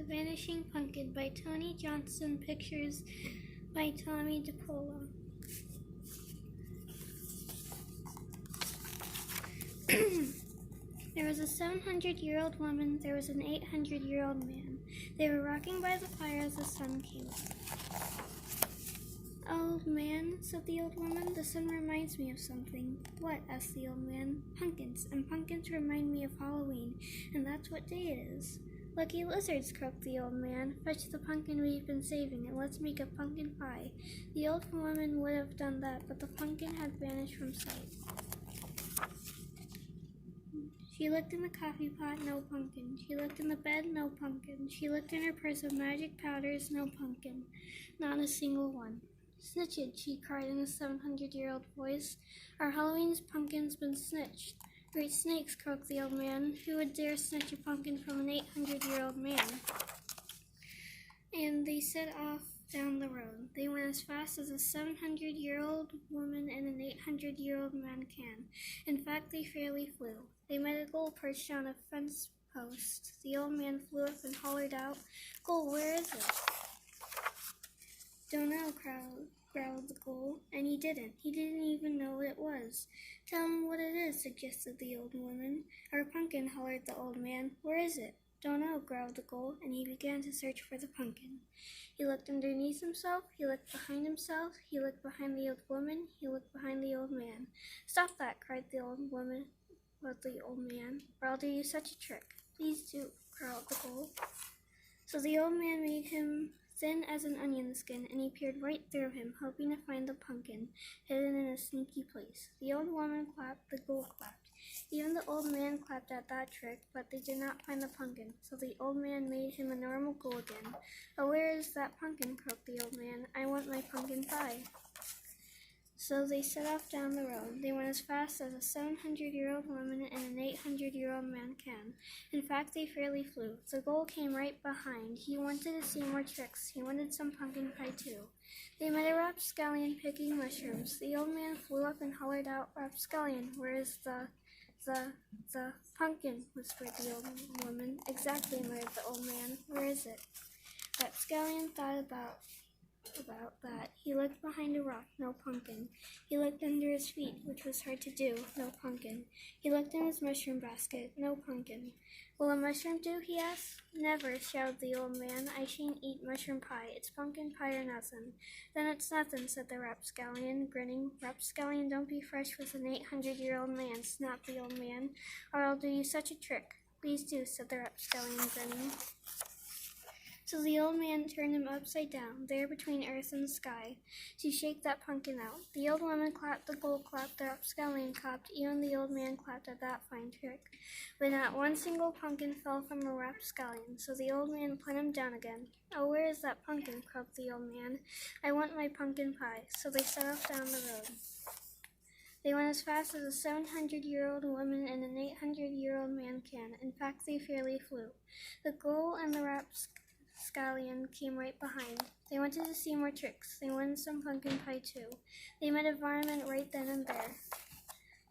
Vanishing Pumpkin by Tony Johnston, pictures by Tommy DePola. There was a 700-year-old woman, there was an 800-year-old man. They were rocking by the fire as the sun came up. "Old man," said the old woman, "the sun reminds me of something." "What?" asked the old man. "Pumpkins, and pumpkins remind me of Halloween, and that's what day it is." "Lucky lizards," croaked the old man. "Fetch the pumpkin we've been saving, and let's make a pumpkin pie." The old woman would have done that, but the pumpkin had vanished from sight. She looked in the coffee pot, no pumpkin. She looked in the bed, no pumpkin. She looked in her purse of magic powders, no pumpkin. Not a single one. "Snitch it," she cried in a 700-year-old voice. "Our Halloween's pumpkin's been snitched." "Great snakes," croaked the old man. "Who would dare snitch a pumpkin from an 800-year-old man?" And they set off down the road. They went as fast as a 700-year-old woman and an 800-year-old man can. In fact, they fairly flew. They met a gull perched on a fence post. The old man flew up and hollered out, "Gull, where is it?" "Don't know," growled the gull, and he didn't. He didn't even know what it was. "Tell him what it is," suggested the old woman. "Our pumpkin," hollered the old man. "Where is it?" "Don't know," growled the gull, and he began to search for the pumpkin. He looked underneath himself, he looked behind himself, he looked behind the old woman, he looked behind the old man. "Stop that," cried the old woman, or the old man, "or I'll do you such a trick." "Please do," growled the gull. So the old man made him thin as an onion skin, and he peered right through him, hoping to find the pumpkin, hidden in a sneaky place. The old woman clapped, the gull clapped. Even the old man clapped at that trick, but they did not find the pumpkin, so the old man made him a normal gull again. "Oh, where is that pumpkin?" croaked the old man. "I want my pumpkin pie." So they set off down the road. They went as fast as a 700-year-old woman and an 800-year-old man can. In fact, they fairly flew. The gull came right behind. He wanted to see more tricks. He wanted some pumpkin pie too. They met a rapscallion picking mushrooms. The old man flew up and hollered out, "Rapscallion, where is the pumpkin?" whispered the old woman. "Exactly," muttered the old man. "Where is it?" Rapscallion thought about that. He looked behind a rock, no pumpkin. He looked under his feet, which was hard to do, no pumpkin. He looked in his mushroom basket, no pumpkin. "Will a mushroom do?" he asked. "Never," shouted the old man. "I shan't eat mushroom pie. It's pumpkin pie or nothing." "Then it's nothing," said the rapscallion, grinning. "Rapscallion, don't be fresh with an 800-year-old man," snapped the old man, "or I'll do you such a trick." "Please do," said the rapscallion, grinning. So the old man turned him upside down, there between earth and sky, to shake that pumpkin out. The old woman clapped, the gull clapped, the rapscallion clapped, even the old man clapped at that fine trick. But not one single pumpkin fell from a rapscallion, so the old man put him down again. "Oh, where is that pumpkin?" croaked the old man. "I want my pumpkin pie." So they set off down the road. They went as fast as a 700-year-old woman and an 800-year-old man can. In fact, they fairly flew. The gull and the rapscallion came right behind. They wanted to see more tricks. They wanted some pumpkin pie too. They met a varmint right then and there.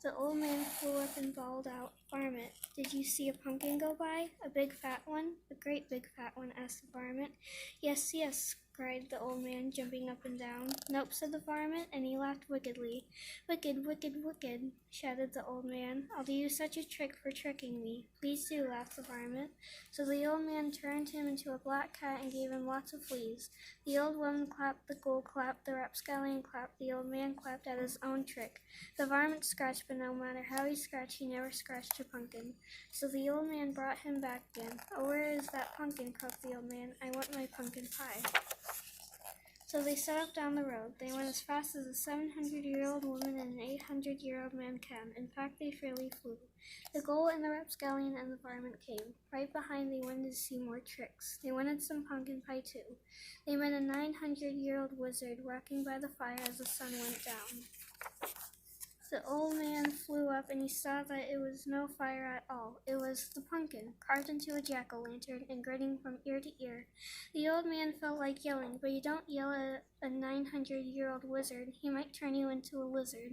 The old man flew up and bawled out, "Varmint, did you see a pumpkin go by? A big fat one?" "A great big fat one," asked the varmint. "Yes, yes," cried the old man, jumping up and down. "Nope," said the varmint, and he laughed wickedly. "Wicked, wicked, wicked," shouted the old man. "I'll do you such a trick for tricking me." "Please do," laughed the varmint. So the old man turned him into a black cat and gave him lots of fleas. The old woman clapped, the gull clapped, the rapscallion clapped, the old man clapped at his own trick. The varmint scratched, but no matter how he scratched, he never scratched a pumpkin. So the old man brought him back again. "Oh, where is that pumpkin?" croaked the old man. "I want my pumpkin pie." So they set off down the road. They went as fast as a 700-year-old woman and an 800-year-old man can. In fact, they fairly flew. The gull and the rapscallion and the varmint came. Right behind, they wanted to see more tricks. They wanted some pumpkin pie too. They met a 900-year-old wizard rocking by the fire as the sun went down. The old man flew up and he saw that it was no fire at all. It was the pumpkin, carved into a jack-o'-lantern and grinning from ear to ear. The old man felt like yelling, but you don't yell at a 900-year-old wizard. He might turn you into a lizard.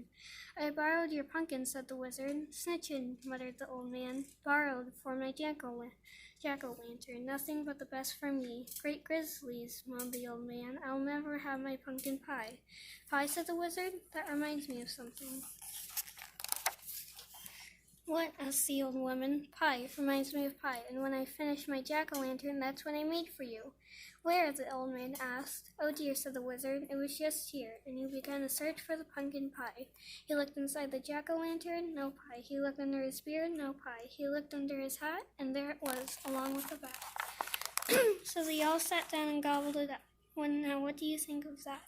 I borrowed your pumpkin, said the wizard. Snitchin', muttered the old man. Borrowed for my jack-o'-lantern. Nothing but the best for me. Great grizzlies, moaned the old man. I'll never have my pumpkin pie. Pie, said the wizard? That reminds me of something. What? Asked the old woman. Pie reminds me of pie, and when I finish my jack-o'-lantern, that's what I made for you. Where? The old man asked. Oh dear, said the wizard. It was just here, and he began to search for the pumpkin pie. He looked inside the jack-o'-lantern, no pie. He looked under his beard, no pie. He looked under his hat, and there it was, along with the bat. So they all sat down and gobbled it up. Now, what do you think of that?